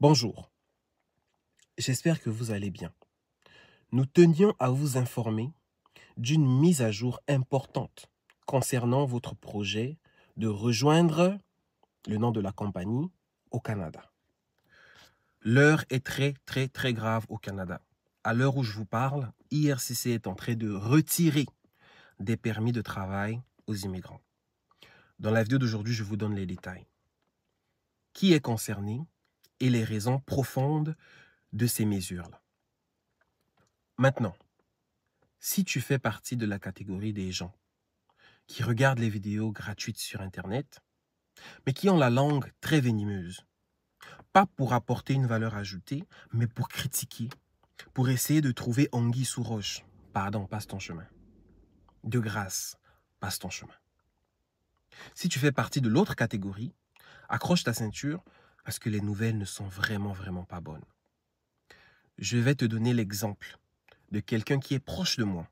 Bonjour, j'espère que vous allez bien. Nous tenions à vous informer d'une mise à jour importante concernant votre projet de rejoindre le nom de la compagnie au Canada. L'heure est très grave au Canada. À l'heure où je vous parle, IRCC est en train de retirer des permis de travail aux immigrants. Dans la vidéo d'aujourd'hui, je vous donne les détails. Qui est concerné et les raisons profondes de ces mesures-là. Maintenant, si tu fais partie de la catégorie des gens qui regardent les vidéos gratuites sur Internet, mais qui ont la langue très venimeuse, pas pour apporter une valeur ajoutée, mais pour critiquer, pour essayer de trouver anguille sous roche, pardon, passe ton chemin. De grâce, passe ton chemin. Si tu fais partie de l'autre catégorie, accroche ta ceinture parce que les nouvelles ne sont vraiment pas bonnes. Je vais te donner l'exemple de quelqu'un qui est proche de moi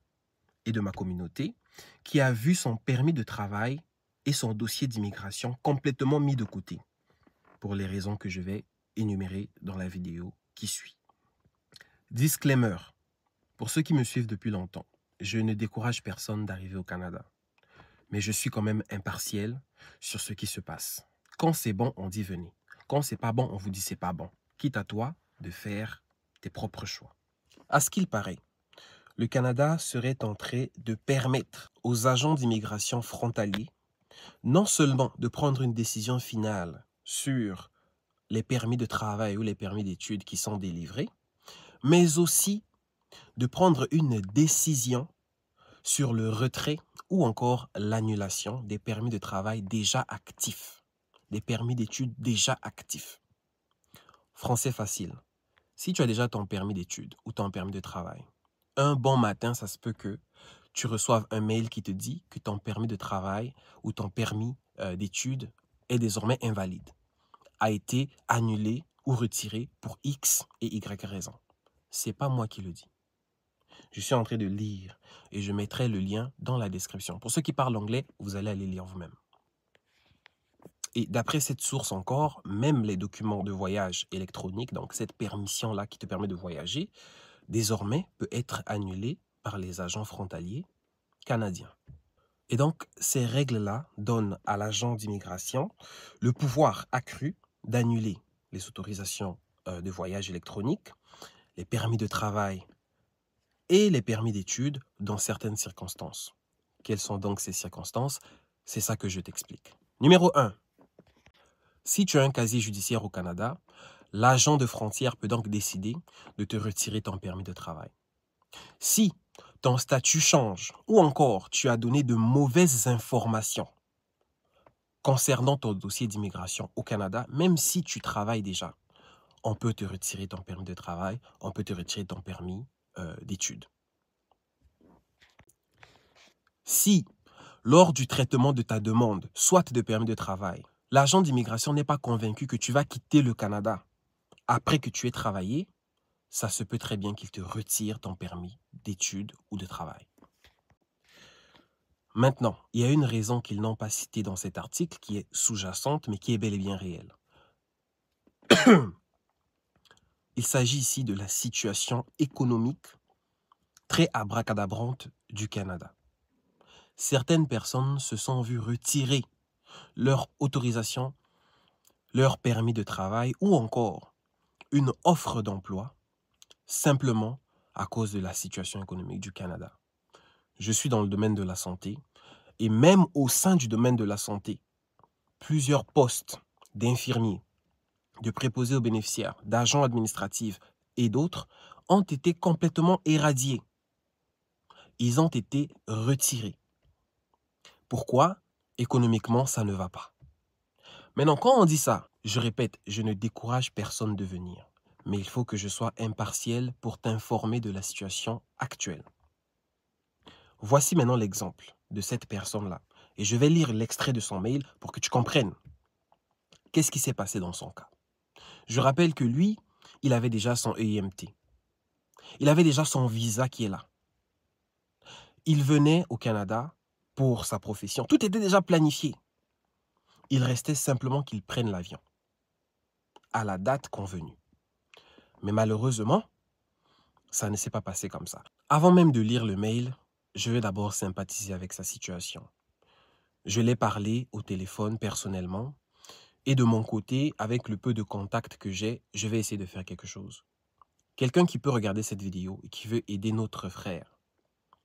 et de ma communauté, qui a vu son permis de travail et son dossier d'immigration complètement mis de côté, pour les raisons que je vais énumérer dans la vidéo qui suit. Disclaimer, pour ceux qui me suivent depuis longtemps, je ne décourage personne d'arriver au Canada, mais je suis quand même impartiel sur ce qui se passe. Quand c'est bon, on dit venez. Quand c'est pas bon, on vous dit c'est pas bon. Quitte à toi de faire tes propres choix. À ce qu'il paraît, le Canada serait en train de permettre aux agents d'immigration frontaliers non seulement de prendre une décision finale sur les permis de travail ou les permis d'études qui sont délivrés, mais aussi de prendre une décision sur le retrait ou encore l'annulation des permis de travail déjà actifs, des permis d'études déjà actifs. Français facile. Si tu as déjà ton permis d'études ou ton permis de travail, un bon matin, ça se peut que tu reçoives un mail qui te dit que ton permis de travail ou ton permis d'études est désormais invalide, a été annulé ou retiré pour X et Y raison. C'est pas moi qui le dis. Je suis en train de lire et je mettrai le lien dans la description. Pour ceux qui parlent anglais, vous allez aller lire vous-même. Et d'après cette source encore, même les documents de voyage électroniques, donc cette permission-là qui te permet de voyager, désormais peut être annulée par les agents frontaliers canadiens. Et donc, ces règles-là donnent à l'agent d'immigration le pouvoir accru d'annuler les autorisations de voyage électroniques, les permis de travail et les permis d'études dans certaines circonstances. Quelles sont donc ces circonstances? C'est ça que je t'explique. Numéro 1. Si tu as un casier judiciaire au Canada, l'agent de frontière peut donc décider de te retirer ton permis de travail. Si ton statut change ou encore tu as donné de mauvaises informations concernant ton dossier d'immigration au Canada, même si tu travailles déjà, on peut te retirer ton permis de travail, on peut te retirer ton permis d'études. Si, lors du traitement de ta demande, soit de permis de travail, l'agent d'immigration n'est pas convaincu que tu vas quitter le Canada après que tu aies travaillé, ça se peut très bien qu'il te retire ton permis d'études ou de travail. Maintenant, il y a une raison qu'ils n'ont pas citée dans cet article qui est sous-jacente, mais qui est bel et bien réelle. Il s'agit ici de la situation économique très abracadabrante du Canada. Certaines personnes se sont vues retirer leur autorisation, leur permis de travail ou encore une offre d'emploi simplement à cause de la situation économique du Canada. Je suis dans le domaine de la santé et même au sein du domaine de la santé, plusieurs postes d'infirmiers, de préposés aux bénéficiaires, d'agents administratifs et d'autres ont été complètement éradiés. Ils ont été retirés. Pourquoi? Économiquement, ça ne va pas. Maintenant, quand on dit ça, je répète, je ne décourage personne de venir. Mais il faut que je sois impartiel pour t'informer de la situation actuelle. Voici maintenant l'exemple de cette personne-là. Et je vais lire l'extrait de son mail pour que tu comprennes qu'est-ce qui s'est passé dans son cas. Je rappelle que lui, il avait déjà son EIMT. Il avait déjà son visa qui est là. Il venait au Canada pour sa profession. Tout était déjà planifié. Il restait simplement qu'il prenne l'avion à la date convenue. Mais malheureusement, ça ne s'est pas passé comme ça. Avant même de lire le mail, je vais d'abord sympathiser avec sa situation. Je l'ai parlé au téléphone personnellement et de mon côté, avec le peu de contacts que j'ai, je vais essayer de faire quelque chose. Quelqu'un qui peut regarder cette vidéo et qui veut aider notre frère,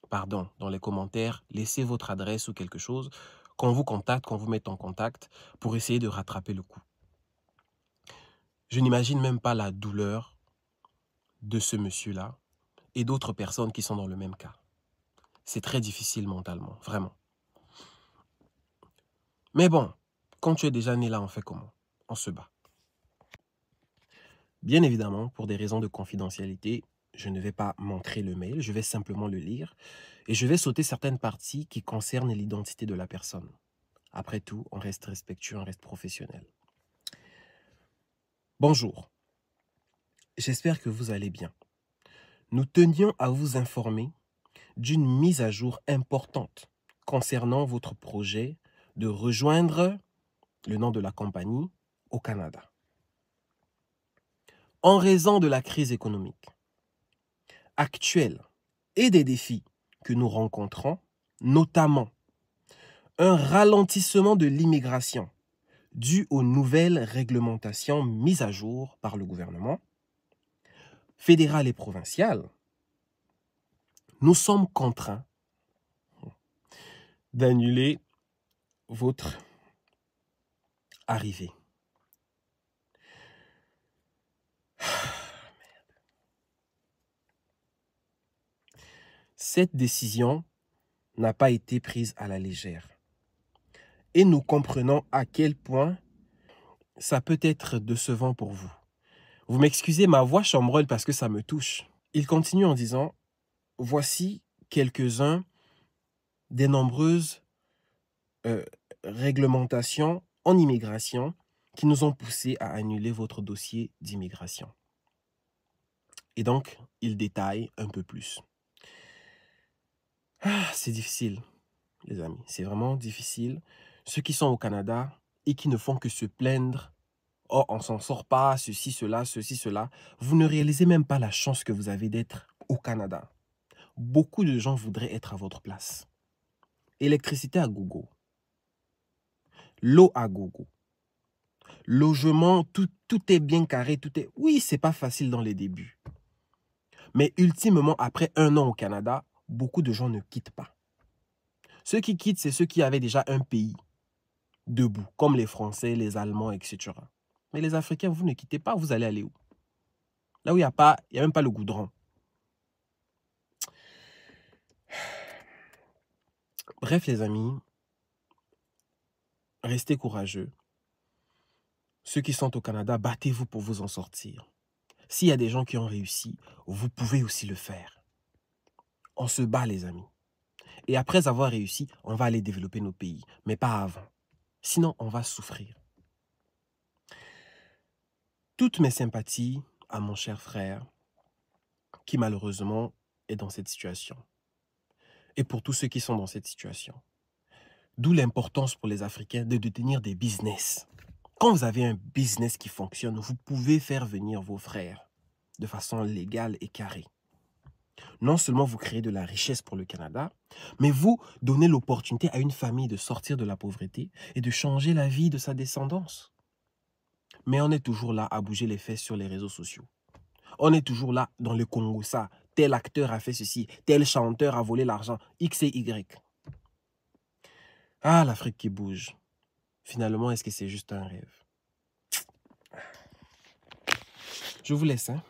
pardon, dans les commentaires, laissez votre adresse ou quelque chose, qu'on vous contacte, qu'on vous mette en contact pour essayer de rattraper le coup. Je n'imagine même pas la douleur de ce monsieur-là et d'autres personnes qui sont dans le même cas. C'est très difficile mentalement, vraiment. Mais bon, quand tu es déjà né là, on fait comment? On se bat. Bien évidemment, pour des raisons de confidentialité, je ne vais pas montrer le mail, je vais simplement le lire et je vais sauter certaines parties qui concernent l'identité de la personne. Après tout, on reste respectueux, on reste professionnel. Bonjour, j'espère que vous allez bien. Nous tenions à vous informer d'une mise à jour importante concernant votre projet de rejoindre le nom de la compagnie au Canada. En raison de la crise économique actuelle et des défis que nous rencontrons, notamment un ralentissement de l'immigration dû aux nouvelles réglementations mises à jour par le gouvernement fédéral et provincial, nous sommes contraints d'annuler votre arrivée. Cette décision n'a pas été prise à la légère. Et nous comprenons à quel point ça peut être décevant pour vous. Vous m'excusez, ma voix chambreule parce que ça me touche. Il continue en disant, voici quelques-uns des nombreuses réglementations en immigration qui nous ont poussé à annuler votre dossier d'immigration. Et donc, il détaille un peu plus. C'est difficile, les amis. C'est vraiment difficile. Ceux qui sont au Canada et qui ne font que se plaindre, oh, on s'en sort pas, ceci, cela, vous ne réalisez même pas la chance que vous avez d'être au Canada. Beaucoup de gens voudraient être à votre place. Électricité à gogo. L'eau à gogo. Logement, tout est bien carré, tout est... Oui, c'est pas facile dans les débuts. Mais ultimement, après 1 an au Canada, beaucoup de gens ne quittent pas. Ceux qui quittent, c'est ceux qui avaient déjà un pays debout, comme les Français, les Allemands, etc. Mais les Africains, vous ne quittez pas, vous allez aller où? Là où il n'y a même pas le goudron. Bref, les amis, restez courageux. Ceux qui sont au Canada, battez-vous pour vous en sortir. S'il y a des gens qui ont réussi, vous pouvez aussi le faire. On se bat, les amis. Et après avoir réussi, on va aller développer nos pays, mais pas avant. Sinon, on va souffrir. Toutes mes sympathies à mon cher frère, qui malheureusement est dans cette situation. Et pour tous ceux qui sont dans cette situation. D'où l'importance pour les Africains de tenir des business. Quand vous avez un business qui fonctionne, vous pouvez faire venir vos frères de façon légale et carrée. Non seulement vous créez de la richesse pour le Canada, mais vous donnez l'opportunité à une famille de sortir de la pauvreté et de changer la vie de sa descendance. Mais on est toujours là à bouger les fesses sur les réseaux sociaux. On est toujours là dans le Congo, ça. Tel acteur a fait ceci, tel chanteur a volé l'argent, X et Y. Ah, l'Afrique qui bouge. Finalement, est-ce que c'est juste un rêve? Je vous laisse, hein.